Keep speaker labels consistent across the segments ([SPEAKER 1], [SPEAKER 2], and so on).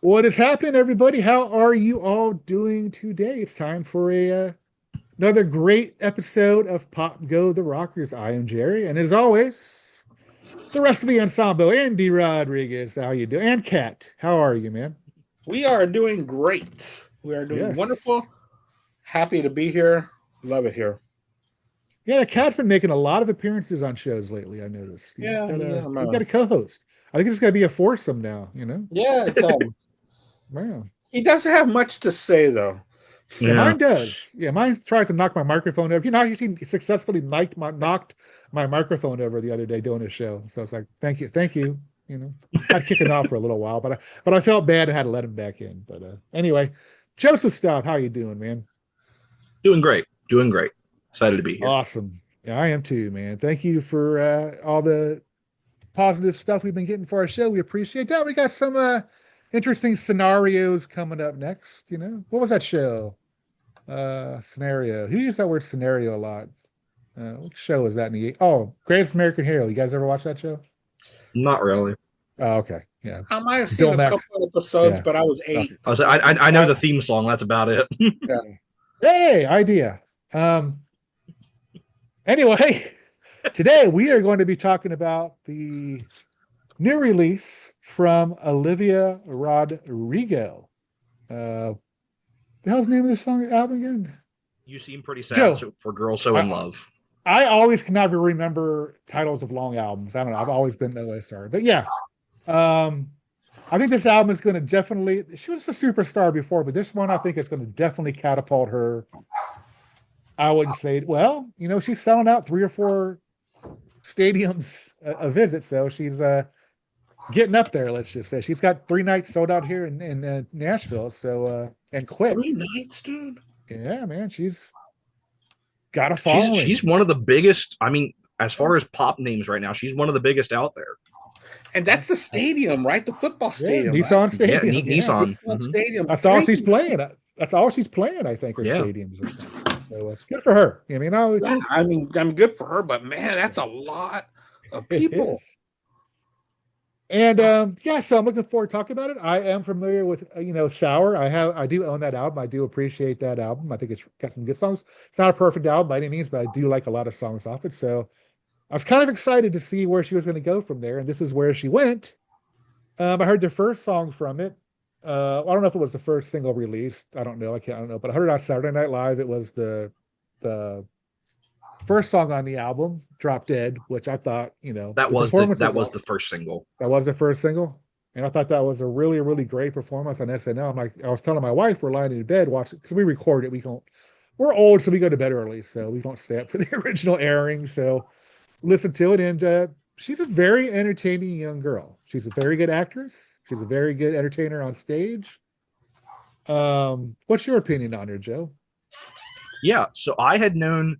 [SPEAKER 1] What is happening, everybody? How are you all doing today? It's time for another great episode of Pop Go the Rockers. I am Jerry, and as always, the rest of the ensemble, Andy Rodriguez. How you doing? And Kat, how are you, man?
[SPEAKER 2] We are doing great. We are doing
[SPEAKER 1] Yes.
[SPEAKER 2] wonderful. Happy to be here. Love it here.
[SPEAKER 1] Yeah, Kat's been making a lot of appearances on shows lately, I noticed.
[SPEAKER 2] Yeah, yeah,
[SPEAKER 1] You've got
[SPEAKER 2] man.
[SPEAKER 1] a co-host. I think it's got to be a foursome now, you know?
[SPEAKER 2] Yeah,
[SPEAKER 1] Wow.
[SPEAKER 2] he doesn't have much to say though.
[SPEAKER 1] Yeah,
[SPEAKER 3] Yeah.
[SPEAKER 1] mine does. Yeah, mine tries to knock my microphone over. You know, he successfully knocked my microphone over the other day doing a show. So it's like, thank you. You know, I'd kick him out for a little while, but I felt bad and had to let him back in. But anyway, Joseph Staub, how you doing, man?
[SPEAKER 3] Doing great. Doing great. Excited to be here.
[SPEAKER 1] Awesome. Yeah, I am too, man. Thank you for all the positive stuff we've been getting for our show. We appreciate that. We got some interesting scenarios coming up next. You know, what was that show? Scenario. Who used that word scenario a lot? What show is that in the Greatest American Hero? You guys ever watch that show?
[SPEAKER 3] Not really.
[SPEAKER 1] Oh, okay. Yeah.
[SPEAKER 2] I might have seen
[SPEAKER 1] Bill
[SPEAKER 2] a
[SPEAKER 1] Mack.
[SPEAKER 2] couple of episodes,
[SPEAKER 1] Yeah.
[SPEAKER 2] but I was
[SPEAKER 1] Uh,
[SPEAKER 2] 8.
[SPEAKER 3] I know the theme song. That's about it.
[SPEAKER 2] Yeah.
[SPEAKER 1] Hey, idea. Anyway, today we are going to be talking about the new release from Olivia Rodrigo. The hell's the name of this song album again?
[SPEAKER 3] You seem pretty sad
[SPEAKER 1] Joe.
[SPEAKER 3] for girls so in
[SPEAKER 1] I,
[SPEAKER 3] love.
[SPEAKER 1] I always can never remember titles of long albums. I don't know. I've always been that way. Sorry, but yeah, I think this album is going to definitely. She was a superstar before, but this one I think is going to definitely catapult her. I wouldn't say. Well, you know, she's selling out 3 or 4 stadiums a visit, so she's getting up there. Let's just say she's got 3 nights sold out here in Nashville. So and quick.
[SPEAKER 2] 3 nights, dude.
[SPEAKER 1] Yeah, man, she's got a
[SPEAKER 3] She's
[SPEAKER 1] following.
[SPEAKER 3] one of the biggest. I mean, as far as pop names right now, she's one of the biggest out there.
[SPEAKER 2] And that's the stadium, right? The football
[SPEAKER 1] Yeah,
[SPEAKER 2] stadium, right?
[SPEAKER 1] Nissan
[SPEAKER 3] Yeah,
[SPEAKER 1] Stadium. Yeah.
[SPEAKER 3] Nissan.
[SPEAKER 2] Nissan Stadium.
[SPEAKER 1] That's all
[SPEAKER 2] Three
[SPEAKER 1] she's playing.
[SPEAKER 2] nights.
[SPEAKER 1] That's all she's playing, I think, her
[SPEAKER 3] Yeah.
[SPEAKER 1] stadiums. So good for her. I mean,
[SPEAKER 2] I'm good for her, but man, that's a lot of
[SPEAKER 1] it
[SPEAKER 2] people.
[SPEAKER 1] is. And yeah, so I'm looking forward to talking about it. I am familiar with Sour. I do own that album. I do appreciate that album. I think it's got some good songs. It's not a perfect album by any means, but I do like a lot of songs off it. So I was kind of excited to see where she was going to go from there, and this is where she went. I heard the first song from it. I don't know if it was the first single released. I don't know. I don't know. But I heard it on Saturday Night Live. It was the first song on the album, Drop Dead, which I thought,
[SPEAKER 3] That
[SPEAKER 1] the
[SPEAKER 3] was
[SPEAKER 1] performance
[SPEAKER 3] the first single.
[SPEAKER 1] that was the first single. And I thought that was a really, really great performance on SNL. I was telling my wife we're lying in bed watching because we record it. We're old, so we go to bed early, so we don't stay up for the original airing. So listen to it, and she's a very entertaining young girl. She's a very good actress. She's a very good entertainer on stage. What's your opinion on her, Joe?
[SPEAKER 3] Yeah. So I had known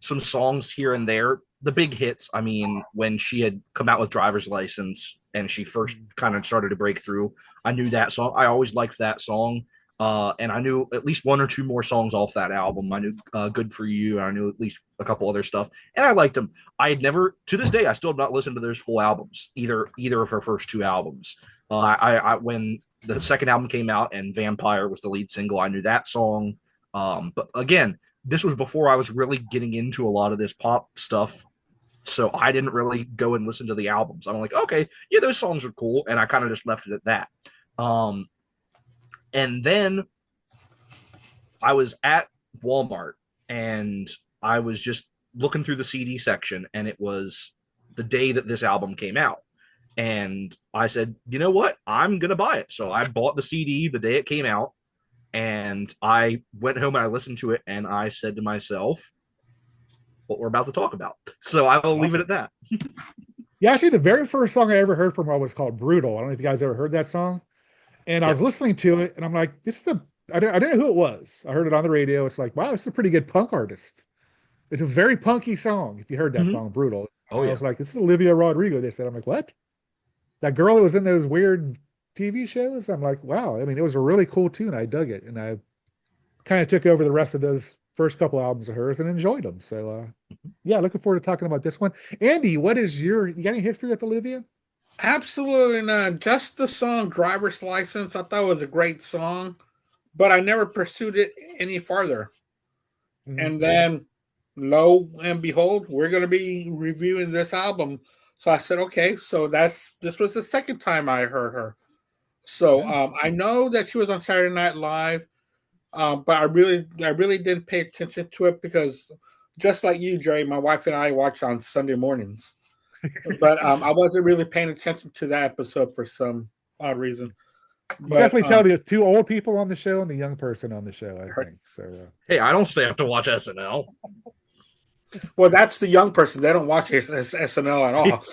[SPEAKER 3] some songs here and there, the big hits. I mean, when she had come out with Driver's License and she first kind of started to break through, I knew that song. I always liked that song. And I knew at least 1 or 2 more songs off that album. I knew Good For You, and I knew at least a couple other stuff. And I liked them. I had never, to this day, I still have not listened to those full albums, either of her first 2 albums. When the second album came out and Vampire was the lead single, I knew that song. But again, this was before I was really getting into a lot of this pop stuff. So I didn't really go and listen to the albums. I'm like, okay, yeah, those songs are cool. And I kind of just left it at that. And then I was at Walmart and I was just looking through the CD section, and it was the day that this album came out. And I said, you know what? I'm going to buy it. So I bought the CD the day it came out, and I went home and I listened to it, and I said to myself, what we're about to talk about. So I will leave it at that.
[SPEAKER 1] Yeah, actually, the very first song I ever heard from her was called Brutal. I don't know if you guys ever heard that song. And I was listening to it, and I'm like, I didn't know who it was. I heard it on the radio. It's like, wow, this is a pretty good punk artist. It's a very punky song. If you heard that song, Brutal.
[SPEAKER 3] Oh,
[SPEAKER 1] I
[SPEAKER 3] yeah.
[SPEAKER 1] was like, this is Olivia Rodrigo. They said, I'm like, what? That girl that was in those weird TV shows? I'm like, wow. I mean, it was a really cool tune. I dug it. And I kind of took over the rest of those first couple albums of hers and enjoyed them. So, yeah, looking forward to talking about this one. Andy, you got any history with Olivia?
[SPEAKER 2] Absolutely not. Just the song "Driver's License." I thought it was a great song, but I never pursued it any farther.
[SPEAKER 1] Mhm.
[SPEAKER 2] And then, lo and behold, we're going to be reviewing this album. So I said, okay. So this was the second time I heard her. So
[SPEAKER 1] Yeah.
[SPEAKER 2] I know that she was on Saturday Night Live, but I really didn't pay attention to it because, just like you, Jerry, my wife and I watch on Sunday mornings. But I wasn't really paying attention to that episode for some odd reason.
[SPEAKER 1] You can
[SPEAKER 2] But
[SPEAKER 1] definitely tell the two old people on the show and the young person on the show, I think. So,
[SPEAKER 3] Hey, I don't stay up to watch SNL.
[SPEAKER 2] well, that's the young person. They don't watch SNL at all.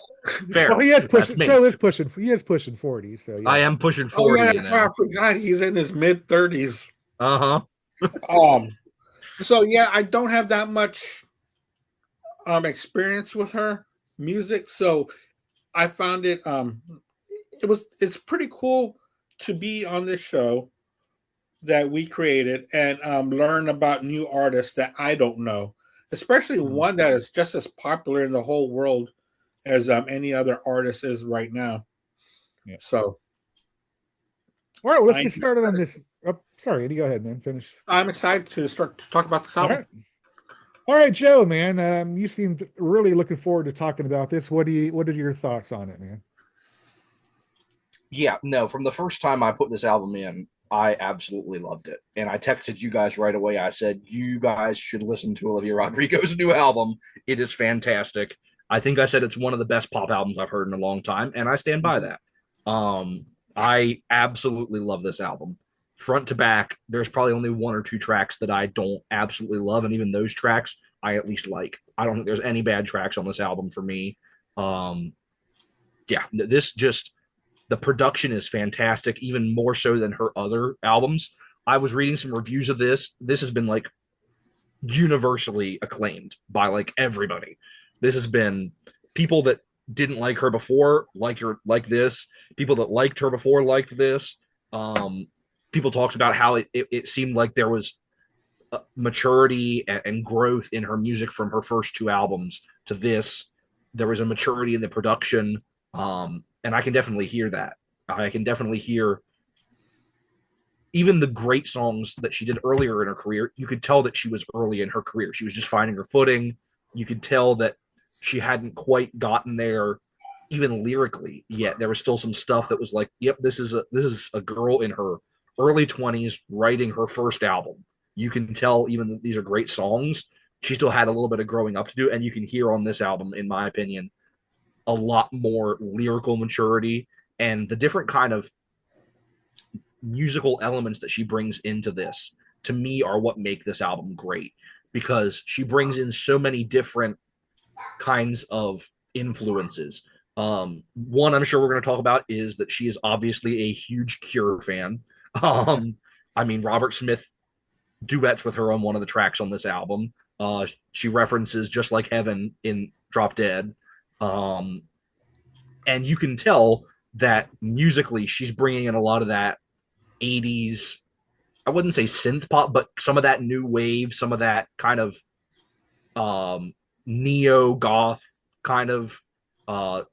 [SPEAKER 3] Fair.
[SPEAKER 1] well, he is
[SPEAKER 3] That's
[SPEAKER 1] pushing.
[SPEAKER 3] me.
[SPEAKER 1] Joe is pushing. He is pushing 40. So
[SPEAKER 3] I
[SPEAKER 1] yeah.
[SPEAKER 3] am pushing
[SPEAKER 2] Oh yeah,
[SPEAKER 3] 40, you
[SPEAKER 2] that's right. I
[SPEAKER 3] know.
[SPEAKER 2] forgot he's in his mid 30s.
[SPEAKER 3] Uh-huh.
[SPEAKER 2] Um, so yeah, I don't have that much experience with her music, so I found it's pretty cool to be on this show that we created and learn about new artists that I don't know, especially
[SPEAKER 1] Mhm.
[SPEAKER 2] one that is just as popular in the whole world as any other artist is right now.
[SPEAKER 1] Yeah.
[SPEAKER 2] So
[SPEAKER 1] All right. Well, let's
[SPEAKER 2] I
[SPEAKER 1] get started on this. Oh, sorry, Eddie. Go ahead, man. Finish.
[SPEAKER 2] I'm excited to start to talk about this
[SPEAKER 1] All
[SPEAKER 2] album.
[SPEAKER 1] right. All right, Joe, man. You seemed really looking forward to talking about this. What are your thoughts on it, man?
[SPEAKER 3] Yeah, no, from the first time I put this album in, I absolutely loved it. And I texted you guys right away. I said, you guys should listen to Olivia Rodrigo's new album. It is fantastic. I think I said it's one of the best pop albums I've heard in a long time, and I stand by that. Um, I absolutely love this album. Front to back, there's probably only one or two tracks that I don't absolutely love, and even those tracks I at least like. I don't think there's any bad tracks on this album for me. Um, yeah, this just the production is fantastic, even more so than her other albums. I was reading some reviews of this. This has been like universally acclaimed by like everybody. This has been people that didn't like her before like this. People that liked her before liked this. Um, People talked about how it seemed like there was maturity and growth in her music from her first two albums to this. There was a maturity in the production, and I can definitely hear that. I can definitely hear even the great songs that she did earlier in her career. You could tell that she was early in her career. She was just finding her footing. You could tell that she hadn't quite gotten there, even lyrically yet. There was still some stuff that was like, "Yep, this is a girl in her early 20s writing her first album." You can tell, even though these are great songs, she still had a little bit of growing up to do, and you can hear on this album, in my opinion, a lot more lyrical maturity and the different kind of musical elements that she brings into this to me are what make this album great because she brings in so many different kinds of influences. One I'm sure we're going to talk about is that she is obviously a huge Cure fan. Um, I mean, Robert Smith duets with her on one of the tracks on this album. She references Just Like Heaven in Drop Dead. Um, and you can tell that musically she's bringing in a lot of that 80s, I wouldn't say synth pop, but some of that new wave, some of that kind of um, neo goth kind of uh,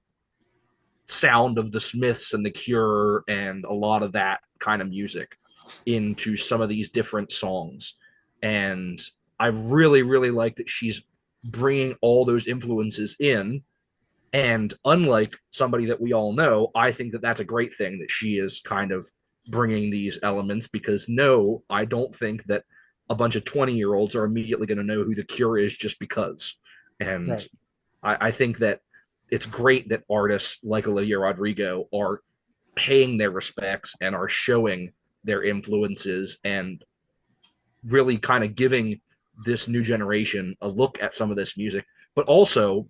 [SPEAKER 3] sound of the Smiths and the Cure and a lot of that kind of music into some of these different songs. And I really, really like that she's bringing all those influences in. And unlike somebody that we all know, I think that that's a great thing that she is kind of bringing these elements because no, I don't think that a bunch of 20-year-olds are immediately going to know who the Cure is just because. And
[SPEAKER 1] Right.
[SPEAKER 3] I think that it's great that artists like Olivia Rodrigo are paying their respects and are showing their influences and really kind of giving this new generation a look at some of this music, but also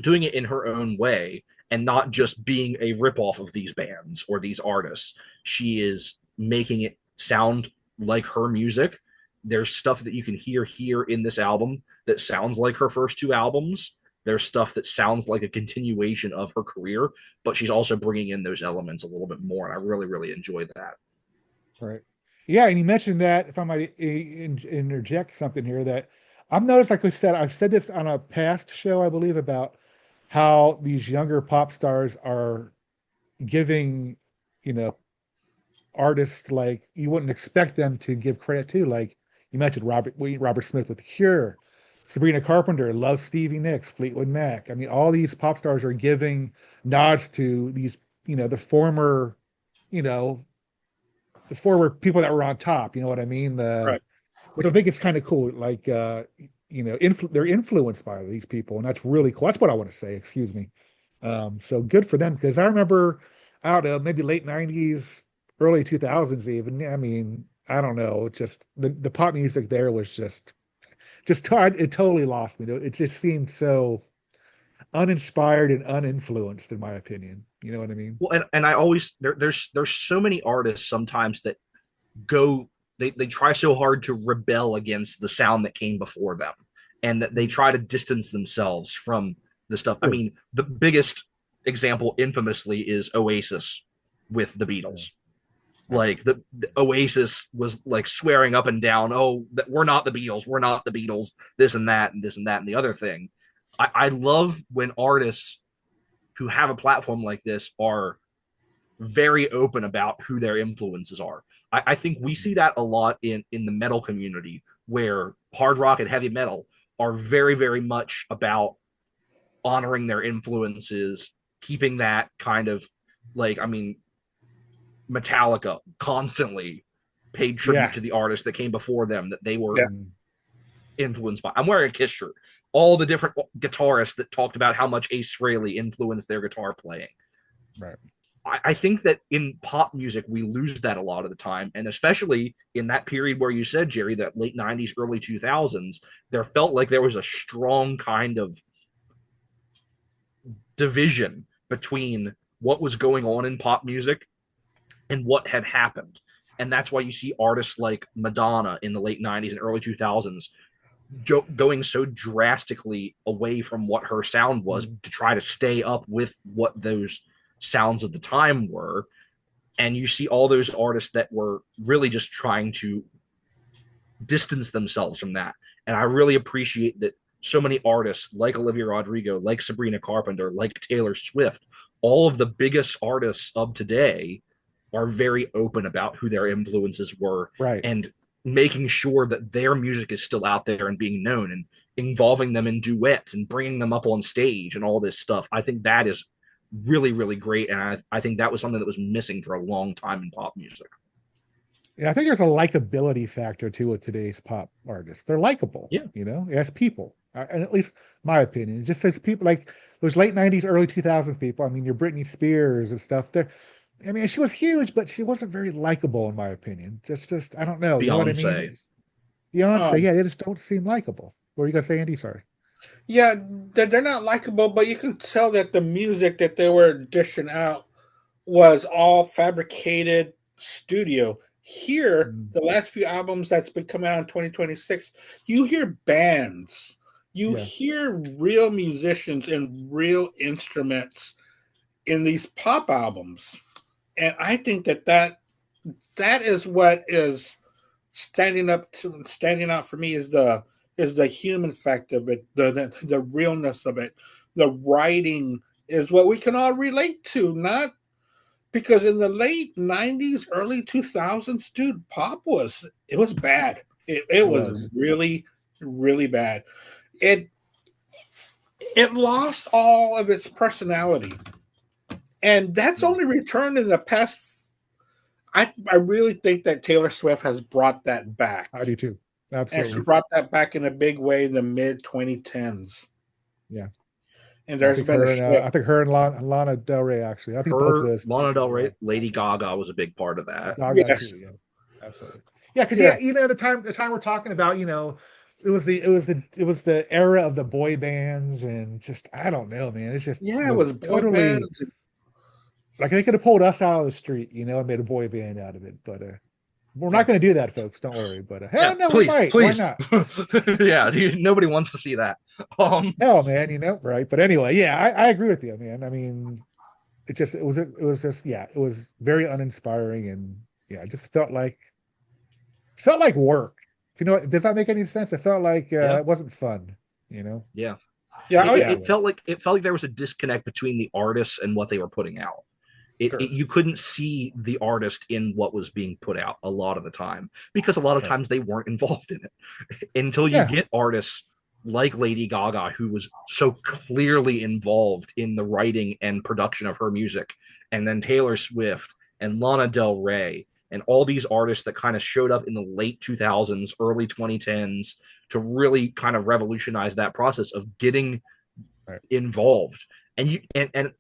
[SPEAKER 3] doing it in her own way and not just being a ripoff of these bands or these artists. She is making it sound like her music. There's stuff that you can hear here in this album that sounds like her first two albums. There's stuff that sounds like a continuation of her career, but she's also bringing in those elements a little bit more. And I really, really enjoy that.
[SPEAKER 1] Right. Yeah, and you mentioned that if I might interject something here that I've noticed, like we said, I've said this on a past show, I believe, about how these younger pop stars are giving, you know, artists like you wouldn't expect them to give credit to. Like you mentioned Robert Smith with The Cure, Sabrina Carpenter, loves Stevie Nicks, Fleetwood Mac. I mean, all these pop stars are giving nods to these, the former, you know, the former people that were on top. You know what I mean?
[SPEAKER 2] Right.
[SPEAKER 1] Which I think is kind of cool. Like, they're influenced by these people, and that's really cool. That's what I want to say. Excuse me. So good for them because I remember, I don't know, maybe late '90s, early 2000s, even. I mean, I don't know. Just the pop music there was it totally lost me. It just seemed so uninspired and uninfluenced, in my opinion. You know what I mean?
[SPEAKER 3] Well, and I always there's so many artists sometimes that go they try so hard to rebel against the sound that came before them, and that they try to distance themselves from the stuff. I
[SPEAKER 1] Sure.
[SPEAKER 3] mean, the biggest example infamously is Oasis with the
[SPEAKER 1] Yeah.
[SPEAKER 3] Beatles. Like the Oasis was like swearing up and down, oh, we're not the Beatles, we're not the Beatles, this and that and this and that and the other thing. I love when artists who have a platform like this are very open about who their influences are. I think we see that a lot in the metal community, where hard rock and heavy metal are very, very much about honoring their influences, keeping that kind of like, I mean, Metallica constantly paid
[SPEAKER 1] Yeah.
[SPEAKER 3] tribute to the artists that came before them that they were
[SPEAKER 2] Yeah.
[SPEAKER 3] influenced by. I'm wearing a Kiss shirt. All the different guitarists that talked about how much Ace Frehley influenced their guitar playing.
[SPEAKER 1] Right.
[SPEAKER 3] I think that in pop music, we lose that a lot of the time. And especially in that period where you said, Jerry, that late 90s, early 2000s, there felt like there was a strong kind of division between what was going on in pop music and what had happened. And that's why you see artists like Madonna in the late 90s and early 2000s going so drastically away from what her sound was
[SPEAKER 1] Mhm.
[SPEAKER 3] to try to stay up with what those sounds of the time were. And you see all those artists that were really just trying to distance themselves from that. And I really appreciate that so many artists like Olivia Rodrigo, like Sabrina Carpenter, like Taylor Swift, all of the biggest artists of today are very open about who their influences were,
[SPEAKER 1] Right.
[SPEAKER 3] and making sure that their music is still out there and being known, and involving them in duets and bringing them up on stage and all this stuff. I think that is really, really great. And I think that was something that was missing for a long time in pop music.
[SPEAKER 1] Yeah, I think there's a likability factor too with today's pop artists. They're likable,
[SPEAKER 3] Yeah.
[SPEAKER 1] as people. And at least my opinion, just as people like those late '90s, early 2000s people. I mean, your Britney Spears and stuff. I mean, she was huge, but she wasn't very likable in my opinion. Just I don't know. You know what I
[SPEAKER 3] Beyonce.
[SPEAKER 1] mean? Beyonce,
[SPEAKER 2] Um,
[SPEAKER 1] yeah, they just don't seem likable. What are you gonna say, Andy? Sorry.
[SPEAKER 2] yeah, they're not likable, but you can tell that the music that they were dishing out was all fabricated studio. Here,
[SPEAKER 1] Mm,
[SPEAKER 2] the last few albums that's been coming out in 2026, you hear bands, you
[SPEAKER 1] yeah,
[SPEAKER 2] hear real musicians and real instruments in these pop albums, and I think that is what is standing out for me is the human factor of it, the realness of it. The writing is what we can all relate to, not because in the late 90s, early 2000s, dude, pop was bad. It
[SPEAKER 1] it
[SPEAKER 2] was
[SPEAKER 1] was.
[SPEAKER 2] really, really bad. It it lost all of its personality. And that's
[SPEAKER 1] Yeah,
[SPEAKER 2] only returned in the past. I really think that Taylor Swift has brought that back.
[SPEAKER 1] I do too.
[SPEAKER 2] And she
[SPEAKER 1] Absolutely.
[SPEAKER 2] brought that back in a big way in the mid 2010s.
[SPEAKER 1] Yeah.
[SPEAKER 2] And
[SPEAKER 1] I
[SPEAKER 2] there's
[SPEAKER 1] think
[SPEAKER 2] been a
[SPEAKER 1] her and
[SPEAKER 2] shift.
[SPEAKER 1] I think her and Lana Del Rey actually. I think both of
[SPEAKER 3] Her,
[SPEAKER 1] those
[SPEAKER 3] Lana
[SPEAKER 1] people.
[SPEAKER 3] Del
[SPEAKER 1] Yeah.
[SPEAKER 3] Rey, Lady Gaga was a big part of that.
[SPEAKER 1] Gaga
[SPEAKER 2] Yes.
[SPEAKER 1] too. Yeah. Absolutely. Yeah, because
[SPEAKER 2] Yeah.
[SPEAKER 1] the time we're talking about, it was the era of the boy bands and just I don't know, man. It just
[SPEAKER 2] Yeah, it
[SPEAKER 1] was
[SPEAKER 2] was boy
[SPEAKER 1] totally
[SPEAKER 2] bands.
[SPEAKER 1] like they could have pulled us out of the street, and made a boy band out of it. But we're not
[SPEAKER 2] Yeah.
[SPEAKER 1] going to do that, folks. Don't worry. But
[SPEAKER 3] Yeah,
[SPEAKER 1] hell no, we
[SPEAKER 3] please,
[SPEAKER 1] might. Why
[SPEAKER 3] please.
[SPEAKER 1] not?
[SPEAKER 3] Yeah, nobody wants to see that.
[SPEAKER 1] Hell, man, right? But anyway, yeah, I agree with you, man. I mean, it was just yeah, it was very uninspiring and yeah, it just felt like work. Does that make any sense? It felt like
[SPEAKER 3] Yeah,
[SPEAKER 1] it wasn't fun, you know?
[SPEAKER 3] yeah.
[SPEAKER 2] Yeah,
[SPEAKER 3] It felt like there was a disconnect between the artists and what they were putting out. You couldn't see the artist in what was being put out a lot of the time, because a lot of times they weren't involved in it until you get artists like Lady Gaga, who was so clearly involved in the writing and production of her music, and then Taylor Swift and Lana Del Rey and all these artists that kind of showed up in the late 2000s, early 2010s to really kind of revolutionize that process of getting involved. And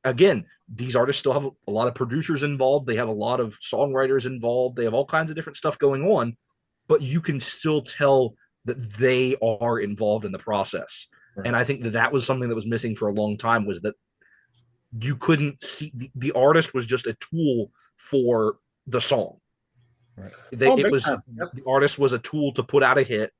[SPEAKER 3] again, these artists still have a lot of producers involved. They have a lot of songwriters involved. They have all kinds of different stuff going on, but you can still tell that they are involved in the process. Right. And I think that was something that was missing for a long time, was that you couldn't see the artist was just a tool for the song. Right. The artist was a tool to put out a hit,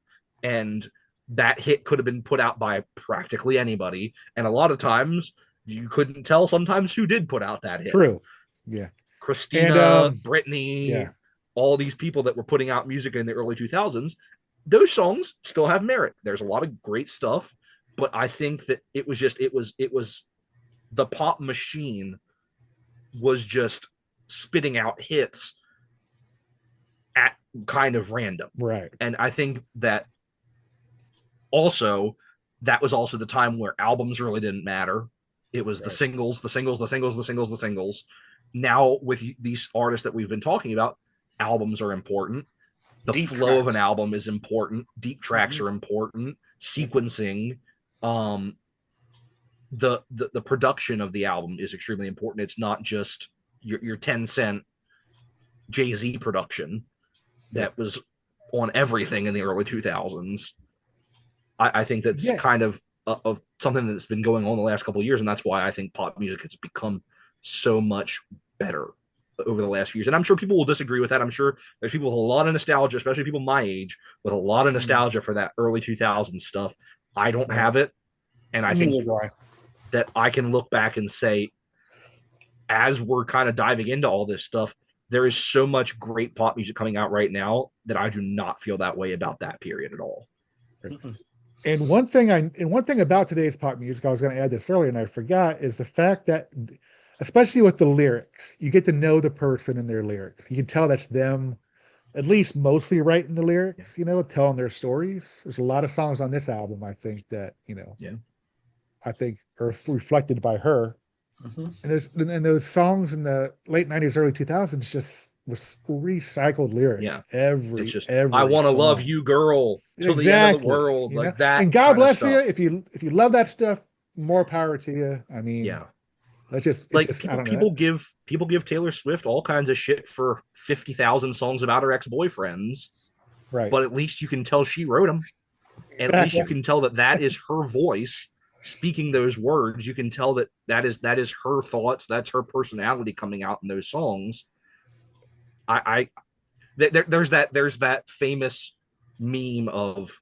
[SPEAKER 3] and that hit could have been put out by practically anybody. And a lot of times you couldn't tell sometimes who did put out that hit.
[SPEAKER 1] True. Yeah.
[SPEAKER 3] Christina, and, Britney, all these people that were putting out music in the early 2000s, those songs still have merit. There's a lot of great stuff, but I think that it was the pop machine was just spitting out hits at kind of random.
[SPEAKER 1] Right.
[SPEAKER 3] And I think that also, that was also the time where albums really didn't matter. It was the singles. Now, with these artists that we've been talking about, albums are important. The deep flow tracks of an album is important. Deep tracks are important. Sequencing, the production of the album is extremely important. It's not just your 10-cent Jay-Z production that was on everything in the early 2000s. I think that's kind of something that's been going on the last couple of years, and that's why I think pop music has become so much better over the last few years. And I'm sure people will disagree with that. I'm sure there's people with a lot of nostalgia, especially people my age, with a lot of nostalgia for that early 2000s stuff. I don't have it, and I think that I can look back and say, as we're kind of diving into all this stuff, there is so much great pop music coming out right now that I do not feel that way about that period at all.
[SPEAKER 1] And one thing about today's pop music, I was going to add this earlier and I forgot, is the fact that, especially with the lyrics, you get to know the person in their lyrics. You can tell that's them, at least mostly writing the lyrics, telling their stories. There's a lot of songs on this album, I think, that, I think are reflected by her. And those songs in the late 90s, early 2000s just was recycled lyrics.
[SPEAKER 3] Yeah.
[SPEAKER 1] Every
[SPEAKER 3] I want to love you, girl, till the end of the world, like that.
[SPEAKER 1] And God bless you if you love that stuff. More power to you. I mean, that's just
[SPEAKER 3] like people give Taylor Swift all kinds of shit for 50,000 songs about her ex-boyfriends,
[SPEAKER 1] right?
[SPEAKER 3] But at least you can tell she wrote them, and at least you can tell that is her voice speaking those words. You can tell that is her thoughts. That's her personality coming out in those songs. There's that famous meme of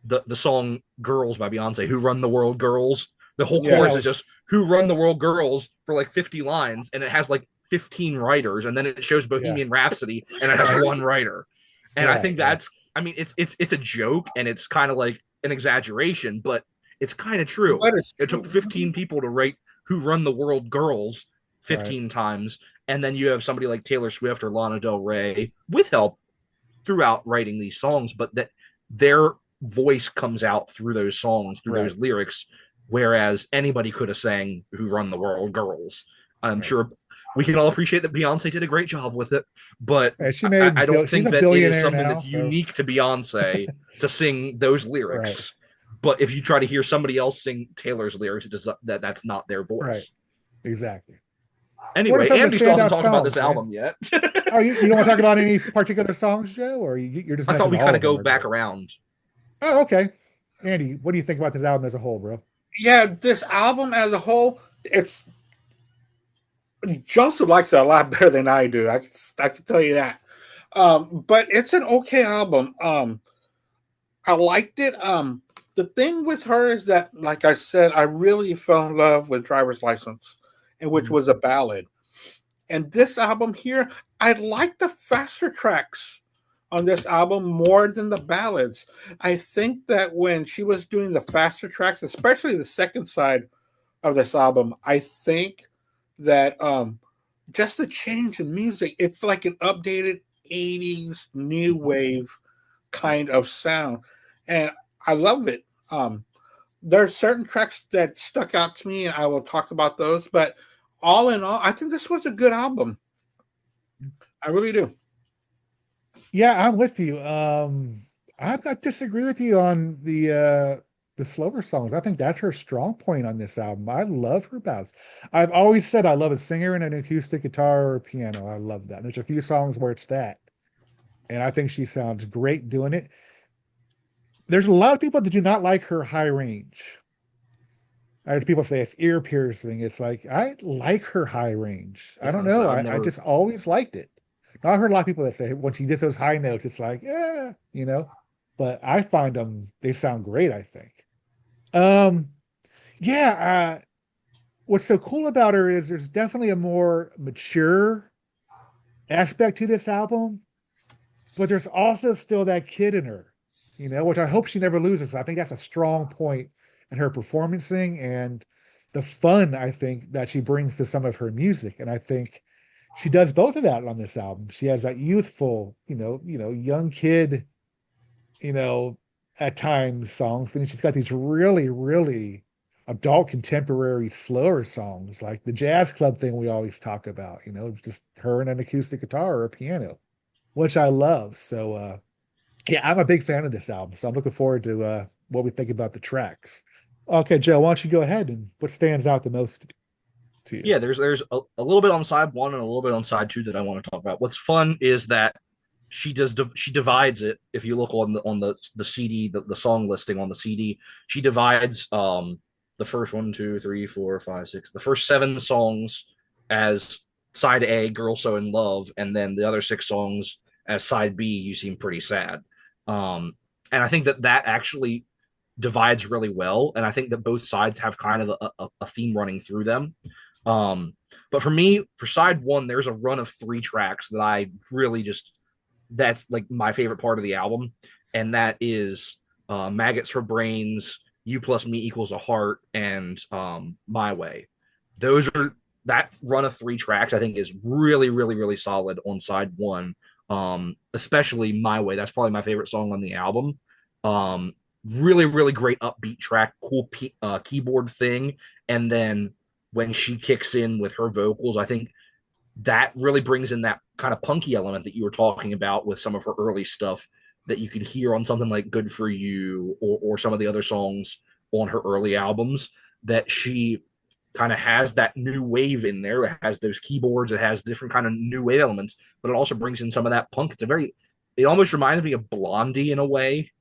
[SPEAKER 3] the song "Girls" by Beyonce. Who run the world, girls? The whole chorus is just "Who run the world, girls" for like 50 lines, and it has like 15 writers, and then it shows Bohemian Rhapsody, and it has one writer. And I think that's, I mean, it's a joke, and it's kind of like an exaggeration, but it's kind of true. It took 15 people to write "Who Run the World, Girls" 15 times, and then you have somebody like Taylor Swift or Lana Del Rey with help throughout writing these songs, but that their voice comes out through those songs, through those lyrics, whereas anybody could have sang "Who Run the World, Girls." I'm sure we can all appreciate that Beyonce did a great job with it, but I don't think that it is something that's unique to Beyonce to sing those lyrics. But if you try to hear somebody else sing Taylor's lyrics, that's not their voice.
[SPEAKER 1] Right. Exactly.
[SPEAKER 3] Anyway, Andy still hasn't talked about this album yet.
[SPEAKER 1] Oh, you don't want to talk about any particular songs, Joe, or you're just?
[SPEAKER 3] I thought we kind of go back around.
[SPEAKER 1] Oh, okay. Andy, what do you think about this album as a whole, bro?
[SPEAKER 2] Yeah, this album as a whole, it's Joseph likes it a lot better than I do. I can tell you that. But it's an okay album. I liked it. The thing with her is that, like I said, I really fell in love with Driver's License, which was a ballad. And this album here, I like the faster tracks on this album more than the ballads. I think that when she was doing the faster tracks, especially the second side of this album, I think that just the change in music, it's like an updated 80s new wave kind of sound. And I love it. There are certain tracks that stuck out to me, and I will talk about those. But all in all, I think this was a good album. I really do.
[SPEAKER 1] Yeah, I'm with you. I'm not disagree with you on the slower songs. I think that's her strong point on this album. I love her ballads. I've always said I love a singer and an acoustic guitar or a piano. I love that. There's a few songs where it's that, and I think she sounds great doing it. There's a lot of people that do not like her high range. I heard people say it's ear piercing. It's like I like her high range. I don't
[SPEAKER 3] Yeah,
[SPEAKER 1] know.
[SPEAKER 3] I've
[SPEAKER 1] I
[SPEAKER 3] never.
[SPEAKER 1] just always liked it. Now, I heard a lot of people that say when she gets those high notes, it's like, yeah, you know. But I find them they sound great, I think. Um, yeah, what's so cool about her is there's definitely a more mature aspect to this album, but there's also still that kid in her, which I hope she never loses. I think that's a strong point in her performancing and the fun I think that she brings to some of her music. And I think she does both of that on this album. She has that youthful, young kid, you know, at times songs, and she's got these really, really adult contemporary slower songs like the jazz club thing we always talk about, just her and an acoustic guitar or a piano, which I love. So yeah, I'm a big fan of this album. So I'm looking forward to what we think about the tracks. Okay, Joe, why don't you go ahead and what stands out the most to you?
[SPEAKER 3] Yeah, there's a little bit on side one and a little bit on side two that I want to talk about. What's fun is that she divides it. If you look on the CD, the song listing on the CD, she divides the first one, two, three, four, five, six, the first seven songs as side A, Girl So in Love, and then the other six songs as side B, You Seem Pretty Sad. Um, and I think that actually divides really well, and I think that both sides have kind of a theme running through them. Um, but for me, for side one, there's a run of three tracks that I really just that's like my favorite part of the album, and that is Maggots for Brains, You Plus Me Equals a Heart, and My Way. Those are that run of three tracks I think is really, really, really solid on side one. Especially My Way. That's probably my favorite song on the album. Really, really great upbeat track, cool keyboard thing, and then when she kicks in with her vocals, I think that really brings in that kind of punky element that you were talking about with some of her early stuff that you can hear on something like Good For You or some of the other songs on her early albums, that she kind of has that new wave in there. It has those keyboards, it has different kind of new wave elements, but it also brings in some of that punk. It almost reminds me of Blondie in a way.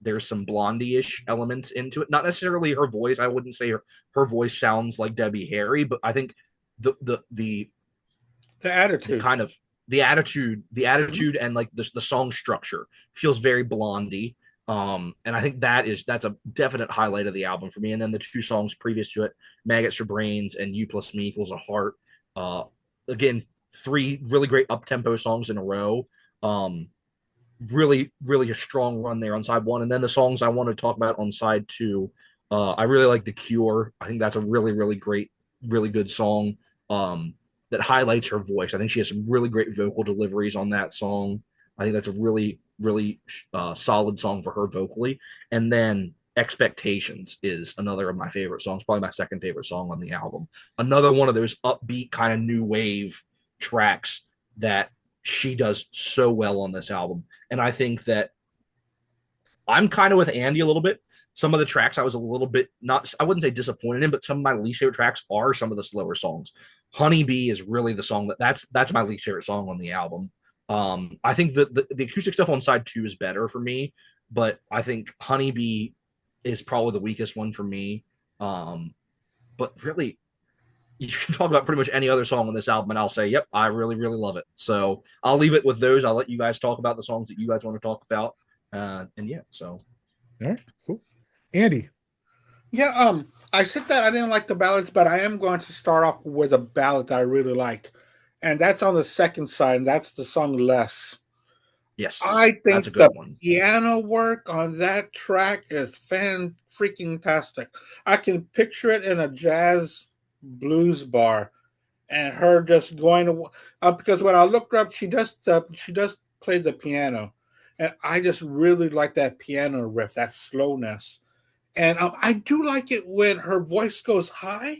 [SPEAKER 3] There's some Blondie-ish elements into it. Not necessarily her voice. I wouldn't say her voice sounds like Debbie Harry, but I think the
[SPEAKER 2] The
[SPEAKER 3] the
[SPEAKER 2] attitude.
[SPEAKER 3] kind of the attitude and like the song structure feels very Blondie. And I think that's a definite highlight of the album for me. And then the two songs previous to it, Maggots for Brains and You Plus Me Equals a Heart. Uh, again, three really great up tempo songs in a row. Um, really, really a strong run there on side one. And then the songs I want to talk about on side two. I really like The Cure. I think that's a really, really great, really good song. That highlights her voice. I think she has some really great vocal deliveries on that song. I think that's a really, really solid song for her vocally. And then Expectations is another of my favorite songs, probably my second favorite song on the album. Another one of those upbeat kind of new wave tracks that she does so well on this album. And I think that I'm kind of with Andy a little bit. Some of the tracks I was a little bit not, I wouldn't say disappointed in, but some of my least favorite tracks are some of the slower songs. Honeybee is really the song that's my least favorite song on the album. I think the acoustic stuff on side two is better for me, but I think Honeybee is probably the weakest one for me. Um, but really, you can talk about pretty much any other song on this album, and I'll say, yep, I really, really love it. So I'll leave it with those. I'll let you guys talk about the songs that you guys want to talk about. And yeah, so
[SPEAKER 1] All right, cool. Andy.
[SPEAKER 2] Yeah, I said that I didn't like the ballads, but I am going to start off with a ballad that I really like. And that's on the second side, and that's the song Less.
[SPEAKER 3] Yes,
[SPEAKER 2] I
[SPEAKER 3] that's a
[SPEAKER 2] think
[SPEAKER 3] good
[SPEAKER 2] the
[SPEAKER 3] one.
[SPEAKER 2] piano work on that track is fan freaking tastic. I can picture it in a jazz blues bar, and her just going to because when I looked her up, she does play the piano, and I just really like that piano riff, that slowness, and I do like it when her voice goes high,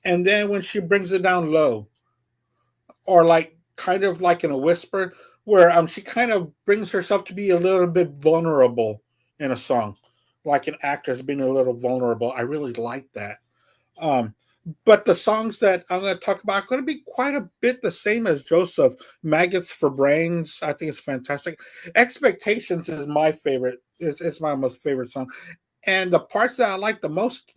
[SPEAKER 2] and then when she brings it down low, or like kind of like in a whisper, where she kind of brings herself to be a little bit vulnerable in a song, like an actress being a little vulnerable. I really like that. Um, but the songs that I'm going to talk about are going to be quite a bit the same as Joseph. Maggots for Brains, I think it's fantastic. Expectations is my favorite. It's my most favorite song. And the parts that I like the most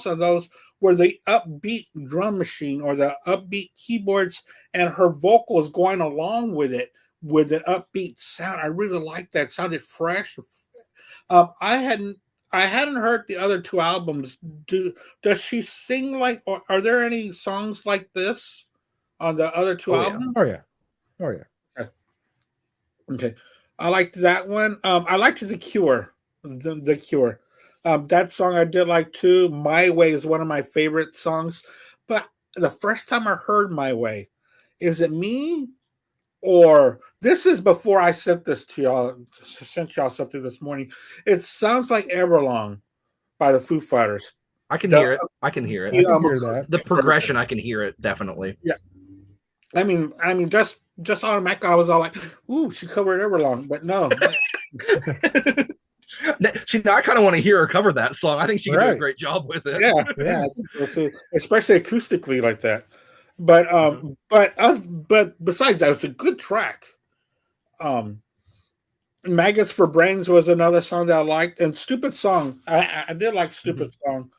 [SPEAKER 2] of those were the upbeat drum machine or the upbeat keyboards and her vocals going along with it with an upbeat sound. I really liked that. It sounded fresh. Um, I hadn't I hadn't heard the other two albums. Does she sing like, or are there any songs like this on the other two
[SPEAKER 3] Oh yeah.
[SPEAKER 2] albums?
[SPEAKER 1] Oh yeah. Oh yeah.
[SPEAKER 2] Okay. Okay. I liked that one. I liked The Cure. The Cure. That song I did like too. My Way is one of my favorite songs. But the first time I heard My Way, is it me or this is before I sent this to y'all, sent y'all something this morning. It sounds like Everlong by the Foo Fighters.
[SPEAKER 3] I can
[SPEAKER 2] The,
[SPEAKER 3] hear it. I can hear it.
[SPEAKER 1] I can hear that.
[SPEAKER 3] The
[SPEAKER 2] acoustic
[SPEAKER 3] progression,
[SPEAKER 2] version.
[SPEAKER 3] I can hear it definitely.
[SPEAKER 2] Yeah. I mean, just automatically, I was all like, "Ooh, she covered Everlong," but no.
[SPEAKER 3] See, now I kind of want to hear her cover that song. I think she could do a
[SPEAKER 1] Right.
[SPEAKER 3] great job with it.
[SPEAKER 2] Yeah,
[SPEAKER 1] Yeah.
[SPEAKER 2] I think so too, especially acoustically like that. But
[SPEAKER 3] Mhm.
[SPEAKER 2] but besides that, it's a good track. Um, Maggots for Brains was another song that I liked, and Stupid Song. I did like
[SPEAKER 3] Mhm.
[SPEAKER 2] Stupid Song.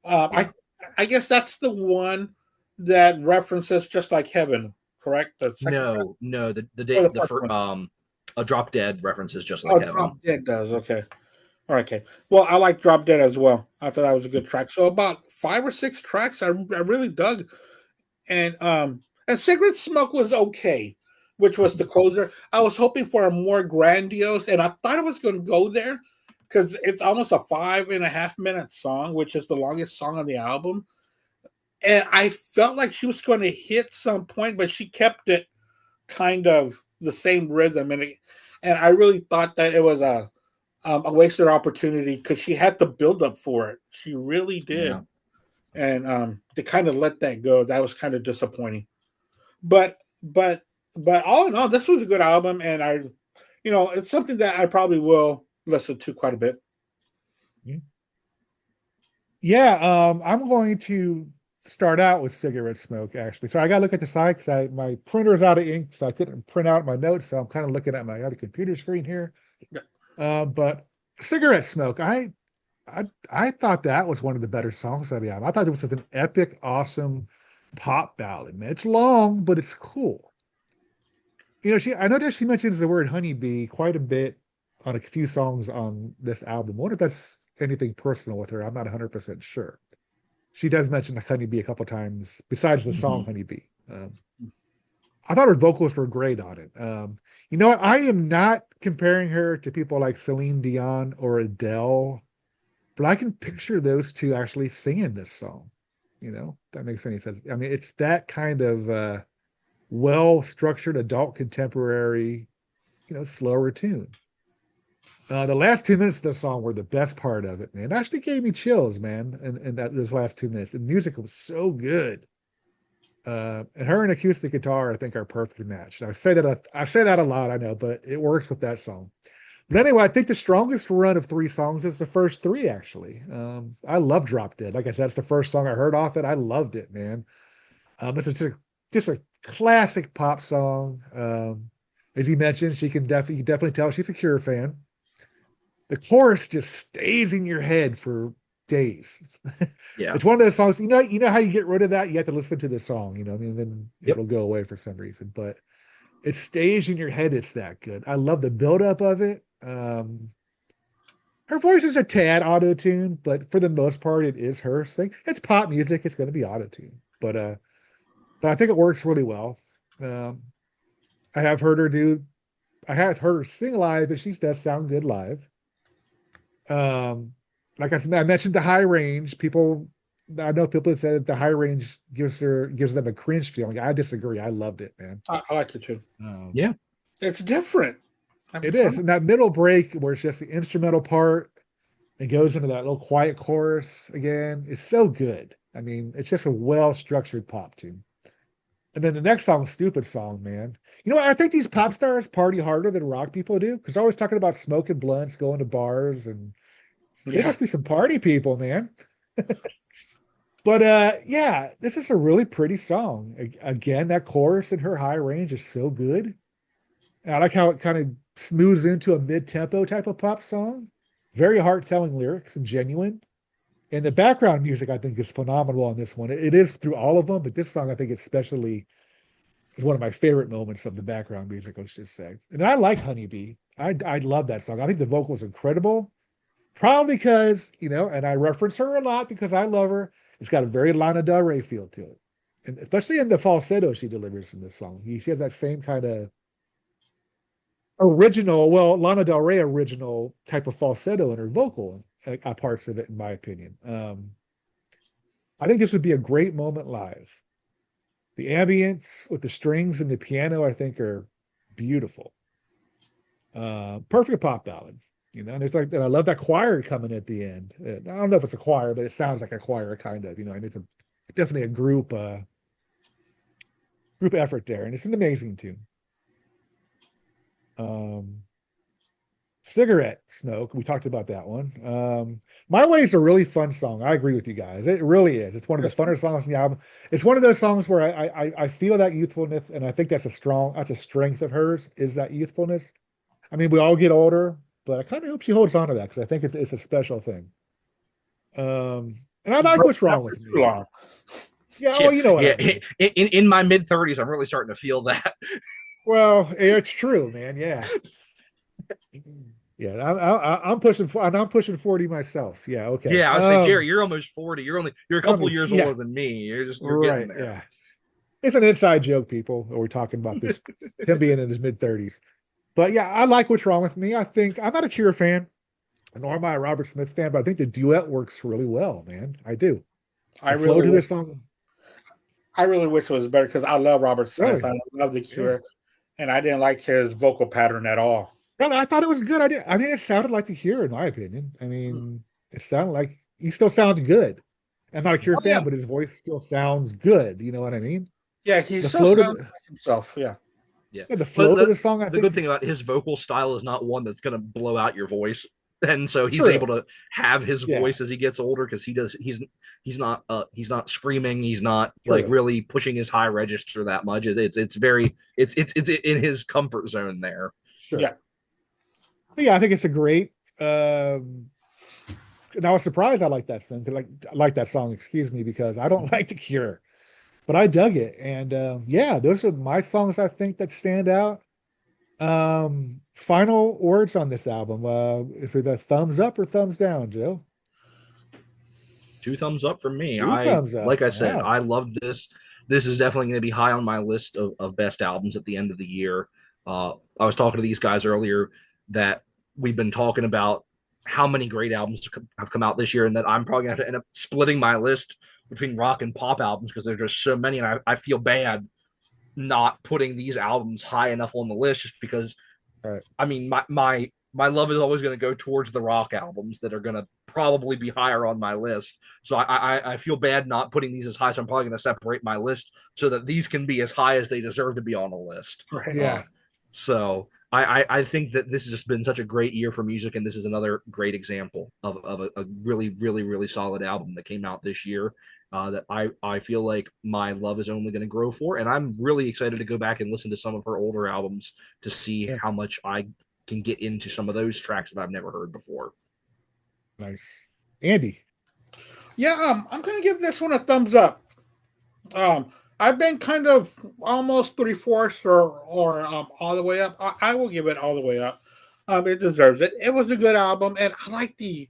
[SPEAKER 3] Yeah.
[SPEAKER 2] I guess that's the one that references Just Like Heaven, correct? The second
[SPEAKER 3] No. The
[SPEAKER 2] or
[SPEAKER 3] date
[SPEAKER 2] the
[SPEAKER 3] the
[SPEAKER 2] first
[SPEAKER 3] first
[SPEAKER 2] one?
[SPEAKER 3] a Drop Dead references just like
[SPEAKER 2] Oh,
[SPEAKER 3] heaven.
[SPEAKER 2] Drop Dead does. Okay. All right, okay. Well, I like Drop Dead as well. I thought that was a good track. So about 5 or 6 tracks I really dug. And Cigarette Smoke was okay, which was the closer. I was hoping for a more grandiose, and I thought it was going to go there because it's almost a 5.5 minute song, which is the longest song on the album. And I felt like she was going to hit some point, but she kept it kind of the same rhythm, and I really thought that it was a wasted opportunity because she had the build up for it. She really
[SPEAKER 3] Yeah.
[SPEAKER 2] did, and to kind of let that go, that was kind of disappointing. But but but all in all, this was a good album, and it's something that I probably will listen to quite a bit.
[SPEAKER 1] Yeah, I'm going to start out with cigarette smoke actually. So I gotta look at the site because my printer's out of ink, so I couldn't print out my notes. So I'm kind of looking at my other computer screen here.
[SPEAKER 2] Yeah.
[SPEAKER 1] But cigarette smoke, I thought that was one of the better songs on the album. I thought it was just an epic, awesome pop ballad, man. It's long, but it's cool. I noticed she mentions the word honeybee quite a bit on a few songs on this album. I wonder if that's anything personal with her. I'm not 100% sure. She does mention the honeybee a couple times besides the song
[SPEAKER 3] Mhm.
[SPEAKER 1] Honeybee. I thought her vocals were great on it. You know what? I am not comparing her to people like Celine Dion or Adele, but I can picture those two actually singing this song. If that makes any sense. I mean, it's that kind of well-structured adult contemporary, slower tune. The last 2 minutes of the song were the best part of it, man. It actually gave me chills, man. And those last 2 minutes, the music was so good. And her and acoustic guitar, I think, are perfectly matched. I say that a lot, I know, but it works with that song. But anyway, I think the strongest run of three songs is the first three, actually. I love Drop Dead. Like I said, that's the first song I heard off it. I loved it, man. It's just a classic pop song. As you mentioned, you can definitely tell she's a Cure fan. The chorus just stays in your head for days.
[SPEAKER 3] Yeah.
[SPEAKER 1] It's one of those songs, how you get rid of that? You have to listen to the song, I mean, then
[SPEAKER 3] Yep.
[SPEAKER 1] it'll go away for some reason, but it stays in your head. It's that good. I love the buildup of it. Her voice is a tad auto-tuned, but for the most part, it is her sing. It's pop music. It's going to be auto-tuned, but I think it works really well. Um, I have heard her do I had heard her sing live, and she does sound good live. Um, like I mentioned the high range. I know people that said that the high range gives them a cringe feeling. I disagree. I loved it, man.
[SPEAKER 2] I like it too.
[SPEAKER 3] Yeah.
[SPEAKER 2] It's different.
[SPEAKER 1] It is. And that middle break where it's just the instrumental part, it goes into that little quiet chorus again. It's so good. I mean, it's just a well-structured pop tune. And then the next song, Stupid Song, man. You know what? I think these pop stars party harder than rock people do because they're always talking about smoking blunts, going to bars, and they must be some party people, man. But yeah, this is a really pretty song. Again, that chorus in her high range is so good. And I like how it kind of smooths into a mid-tempo type of pop song. Very heart-telling lyrics and genuine. And the background music, I think, is phenomenal on this one. It is through all of them, but this song, I think, especially is one of my favorite moments of the background music, let's just say. And I like Honeybee. I love that song. I think the vocal is incredible. Probably because, and I reference her a lot because I love her. It's got a very Lana Del Rey feel to it. And especially in the falsetto she delivers in this song. She has that same kind of original, well, Lana Del Rey original type of falsetto in her vocal parts of it, in my opinion. I think this would be a great moment live. The ambience with the strings and the piano, I think, are beautiful. Perfect pop ballad. And and I love that choir coming at the end. I don't know if it's a choir, but it sounds like a choir, kind of. And it's definitely a group effort there, and it's an amazing tune. Cigarette Smoke, we talked about that one. My Way is a really fun song. I agree with you guys. It really is. It's one of the funner songs in the album. It's one of those songs where I feel that youthfulness, and I think that's a strength of hers, is that youthfulness. I mean, we all get older, but I kind of hope she holds on to that because I think it's a special thing. And I like What's Wrong with Me. Yeah, well, you know what I mean.
[SPEAKER 3] In my mid-30s, I'm really starting to feel that.
[SPEAKER 1] Well, it's true, man. Yeah. Yeah, I'm pushing 40 myself. Yeah, okay.
[SPEAKER 3] Yeah, I was like, Jerry, you're almost 40. You're a couple years older than me. You're
[SPEAKER 1] right,
[SPEAKER 3] getting there.
[SPEAKER 1] Yeah. It's an inside joke, people. We're talking about this him being in his mid-30s. But yeah, I like What's Wrong with Me. I think I'm not a Cure fan, nor am I a Robert Smith fan, but I think the duet works really well, man. I do. I really to this song.
[SPEAKER 2] I really wish it was better because I love Robert Smith. Really? I love the Cure, and I didn't like his vocal pattern at all.
[SPEAKER 1] Well, I thought it was good. I mean, it sounded like the Cure, in my opinion. I mean, it sounded like he still sounds good. I'm not a Cure fan, but his voice still sounds good. You know what I mean?
[SPEAKER 2] Yeah, he still sounds like himself. Yeah.
[SPEAKER 3] Yeah.
[SPEAKER 1] The flow of the song,
[SPEAKER 3] the good thing about his vocal style is not one that's going to blow out your voice. And so he's able to have his voice as he gets older because he's not screaming, he's not like really pushing his high register that much. It's in his comfort zone there.
[SPEAKER 1] Sure. Yeah, I think it's a great and I was surprised I like that song excuse me, because I don't like The Cure. But I dug it. And those are my songs I think that stand out. Final words on this album. Is it a thumbs up or thumbs down, Joe?
[SPEAKER 3] 2 thumbs up from me.
[SPEAKER 1] Thumbs up.
[SPEAKER 3] Like I said, I love this. This is definitely going to be high on my list of best albums at the end of the year. I was talking to these guys earlier that we've been talking about how many great albums have come out this year, and that I'm probably going to have to end up splitting my list between rock and pop albums because there's just so many, and I feel bad not putting these albums high enough on the list just because I mean my love is always going to go towards the rock albums that are going to probably be higher on my list. So I feel bad not putting these as high, so I'm probably going to separate my list so that these can be as high as they deserve to be on a list.
[SPEAKER 1] Yeah.
[SPEAKER 3] So I think that this has just been such a great year for music, and this is another great example of a really, really, really solid album that came out this year that I feel like my love is only going to grow for. And I'm really excited to go back and listen to some of her older albums to see how much I can get into some of those tracks that I've never heard before.
[SPEAKER 1] Nice. Andy?
[SPEAKER 2] Yeah, I'm going to give this one a thumbs up. I've been kind of almost 3/4 or all the way up. I will give it all the way up. It deserves it. It was a good album, and I like the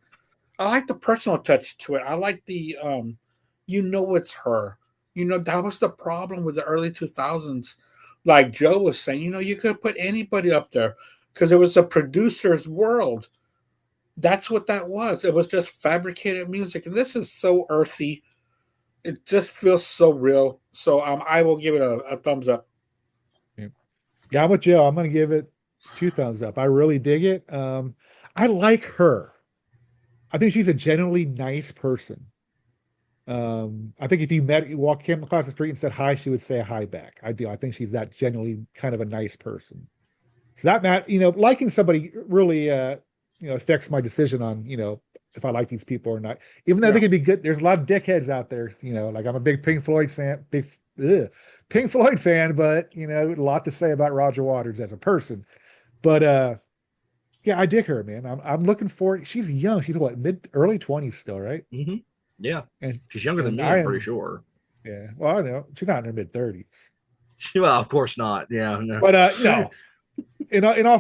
[SPEAKER 2] personal touch to it. I like the it's her. That was the problem with the early 2000s like Joe was saying, you could put anybody up there because it was a producer's world. That's what that was. It was just fabricated music, and this is so earthy. It just feels so real. So I will give it a thumbs up.
[SPEAKER 1] Yeah, I'm with Joe. I'm gonna give it two thumbs up. I really dig it. I like her. I think she's a genuinely nice person. I think if you came across the street and said hi, she would say hi back. I do. I think she's that genuinely kind of a nice person. So liking somebody really, affects my decision on, if I like these people or not. Even though they
[SPEAKER 2] Yeah.
[SPEAKER 1] could be good, there's a lot of dickheads out there, like I'm a big Pink Floyd fan, but a lot to say about Roger Waters as a person. But yeah, I dig her, man. I'm looking forward. She's young. She's what, early 20s still, right?
[SPEAKER 3] Mm-hmm. Yeah,
[SPEAKER 1] And
[SPEAKER 3] she's younger than
[SPEAKER 1] and
[SPEAKER 3] me.
[SPEAKER 1] I
[SPEAKER 3] I'm pretty
[SPEAKER 1] am,
[SPEAKER 3] sure.
[SPEAKER 1] yeah. Well, I know she's not in her mid 30s,
[SPEAKER 3] Well, of course not. Yeah, no.
[SPEAKER 1] but no. In all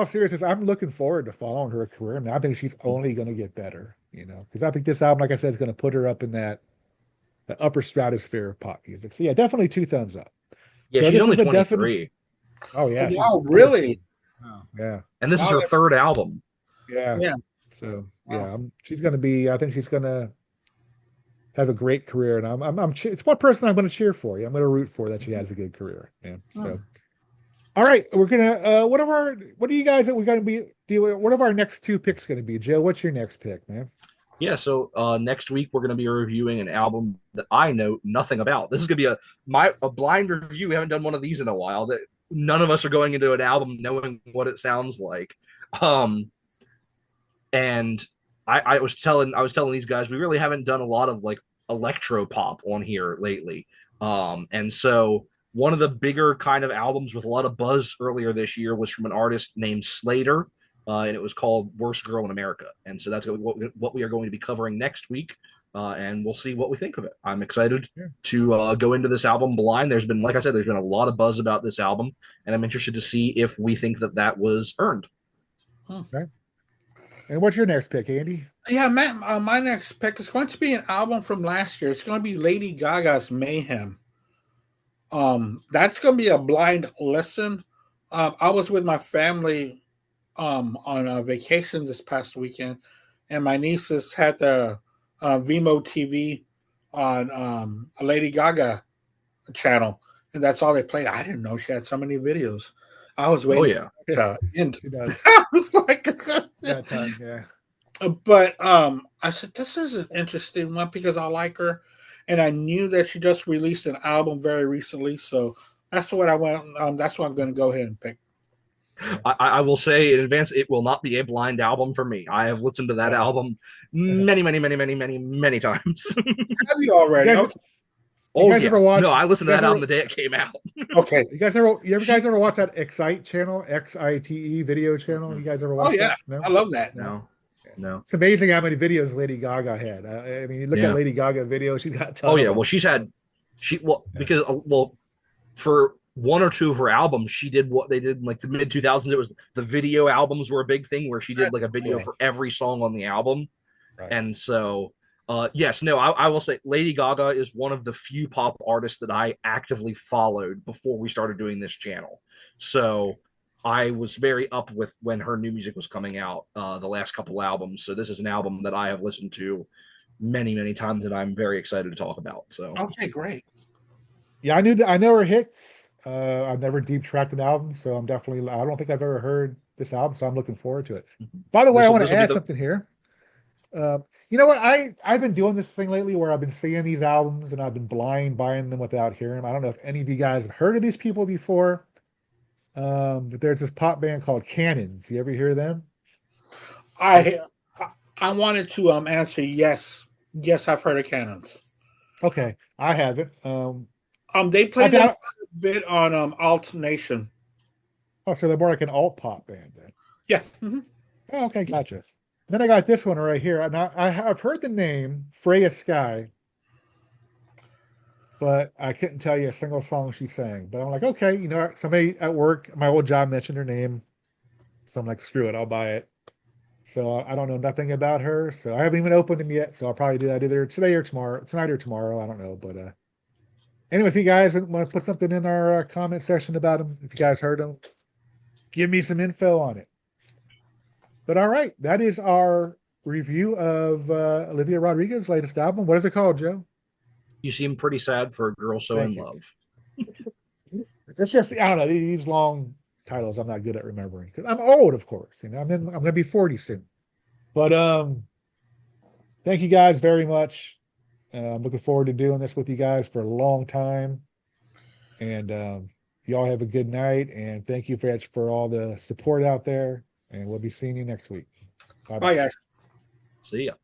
[SPEAKER 1] seriousness, I'm looking forward to following her career. I mean, I think she's only going to get better, because I think this album, like I said, is going to put her up in the upper stratosphere of pop music. So yeah, definitely two thumbs up.
[SPEAKER 3] Yeah,
[SPEAKER 1] So
[SPEAKER 3] she's
[SPEAKER 1] this
[SPEAKER 3] only
[SPEAKER 1] is a definite.
[SPEAKER 3] 23,
[SPEAKER 1] Oh yeah, she's
[SPEAKER 2] Wow, really?
[SPEAKER 1] 14. Oh, yeah,
[SPEAKER 3] and this is
[SPEAKER 2] Wow.
[SPEAKER 3] her third album.
[SPEAKER 1] yeah.
[SPEAKER 2] Yeah.
[SPEAKER 1] So
[SPEAKER 2] Wow.
[SPEAKER 1] yeah, she's going to be. I think she's going to have a great career, and it's one person I'm going to cheer for. I'm going to root for that she has a good career. Yeah. So. All right, we're gonna. What are you guys that we're gonna be doing? What are our next two picks gonna be? Joe, what's your next pick, man?
[SPEAKER 3] Yeah, so next week we're going to be reviewing an album that I know nothing about. This is going to be a blind review. We haven't done one of these in a while. That none of us are going into an album knowing what it sounds like. And I was telling these guys we really haven't done a lot of like electro pop on here lately. And so one of the bigger kind of albums with a lot of buzz earlier this year was from an artist named Slater, and it was called "Worst Girl in America." And so that's what we are going to be covering next week, and we'll see what we think of it. I'm excited
[SPEAKER 1] Yeah.
[SPEAKER 3] to go into this album blind. Like I said, there's been a lot of buzz about this album, and I'm interested to see if we think that was earned.
[SPEAKER 1] Okay. And what's your next pick, Andy?
[SPEAKER 2] Yeah, Matt, my next pick is going to be an album from last year. It's going to be Lady Gaga's Mayhem. That's going to be a blind listen. I was with my family on a vacation this past weekend, and my nieces had the Vimo TV on a Lady Gaga channel, and that's all they played. I didn't know she had so many videos. I was
[SPEAKER 3] Oh
[SPEAKER 2] waiting
[SPEAKER 3] yeah,
[SPEAKER 2] to end.
[SPEAKER 1] She does.
[SPEAKER 2] I was like,
[SPEAKER 1] That time, yeah.
[SPEAKER 2] but I said this is an interesting one because I like her, and I knew that she just released an album very recently, so that's what I went. That's what I'm going to go ahead and pick.
[SPEAKER 3] I will say in advance, it will not be a blind album for me. I have listened to that album many, many, many, many, many, many times.
[SPEAKER 2] Have you already?
[SPEAKER 1] You guys,
[SPEAKER 2] Okay.
[SPEAKER 1] you
[SPEAKER 3] Oh
[SPEAKER 1] guys
[SPEAKER 3] yeah,
[SPEAKER 1] ever watch?
[SPEAKER 3] no, I listened to
[SPEAKER 1] You guys
[SPEAKER 3] that album
[SPEAKER 1] ever,
[SPEAKER 3] the day it came out.
[SPEAKER 2] Okay.
[SPEAKER 1] you guys ever watch that Excite channel, XITE video channel? You guys ever
[SPEAKER 2] Oh
[SPEAKER 1] watch
[SPEAKER 2] yeah,
[SPEAKER 1] that? No.
[SPEAKER 2] I love that.
[SPEAKER 1] No.
[SPEAKER 3] No, no,
[SPEAKER 1] It's amazing how many videos Lady Gaga had. I mean, you look at
[SPEAKER 3] yeah.
[SPEAKER 1] Lady Gaga videos; she's got a ton
[SPEAKER 3] Oh
[SPEAKER 1] of
[SPEAKER 3] yeah,
[SPEAKER 1] them.
[SPEAKER 3] well because for one or two of her albums, she did what they did in like the mid 2000s. It was the video albums were a big thing where she did like a video
[SPEAKER 1] Yeah.
[SPEAKER 3] for every song on the album.
[SPEAKER 1] Right.
[SPEAKER 3] And so, yes, no, I will say Lady Gaga is one of the few pop artists that I actively followed before we started doing this channel. So I was very up with when her new music was coming out, the last couple albums. So this is an album that I have listened to many, many times and I'm very excited to talk about. So,
[SPEAKER 2] Okay, great.
[SPEAKER 1] Yeah, I knew that. I know her hits. I've never deep tracked an album, so I'm definitely. I don't think I've ever heard this album, so I'm looking forward to it. By the way, I want
[SPEAKER 3] this
[SPEAKER 1] to
[SPEAKER 3] will be
[SPEAKER 1] add something here. You know what? I've been doing this thing lately where I've been seeing these albums and I've been blind buying them without hearing them. I don't know if any of you guys have heard of these people before. But there's this pop band called Cannons. You ever hear of them?
[SPEAKER 2] I I wanted to answer yes. Yes, I've heard of Cannons.
[SPEAKER 1] Okay, I haven't.
[SPEAKER 2] They
[SPEAKER 1] I
[SPEAKER 2] played them
[SPEAKER 1] got.
[SPEAKER 2] a bit on Alt Nation.
[SPEAKER 1] Oh, so they're more like an alt pop band then.
[SPEAKER 2] Yeah. Mhm.
[SPEAKER 1] Oh, okay, gotcha. Then I got this one right here. And I've heard the name Freya Sky, but I couldn't tell you a single song she sang. But I'm like, okay, somebody at work, my old job mentioned her name. So I'm like, screw it, I'll buy it. So I don't know nothing about her. So I haven't even opened them yet. So I'll probably do that either today or tomorrow, tonight or tomorrow. I don't know. But Anyway, if you guys want to put something in our comment section about them, if you guys heard them, give me some info on it. But all right, that is our review of Olivia Rodrigo's latest album. What is it called, Joe?
[SPEAKER 3] You seem pretty sad for a girl so
[SPEAKER 1] Thank
[SPEAKER 3] in
[SPEAKER 1] you.
[SPEAKER 3] love.
[SPEAKER 1] It's just, I don't know, these long titles I'm not good at remembering because I'm old, of course. I'm going to be 40 soon. But thank you guys very much. I'm looking forward to doing this with you guys for a long time. And you all have a good night. And thank you for all the support out there. And we'll be seeing you next week. Bye
[SPEAKER 2] Bye,
[SPEAKER 1] bye.
[SPEAKER 2] guys.
[SPEAKER 3] See ya.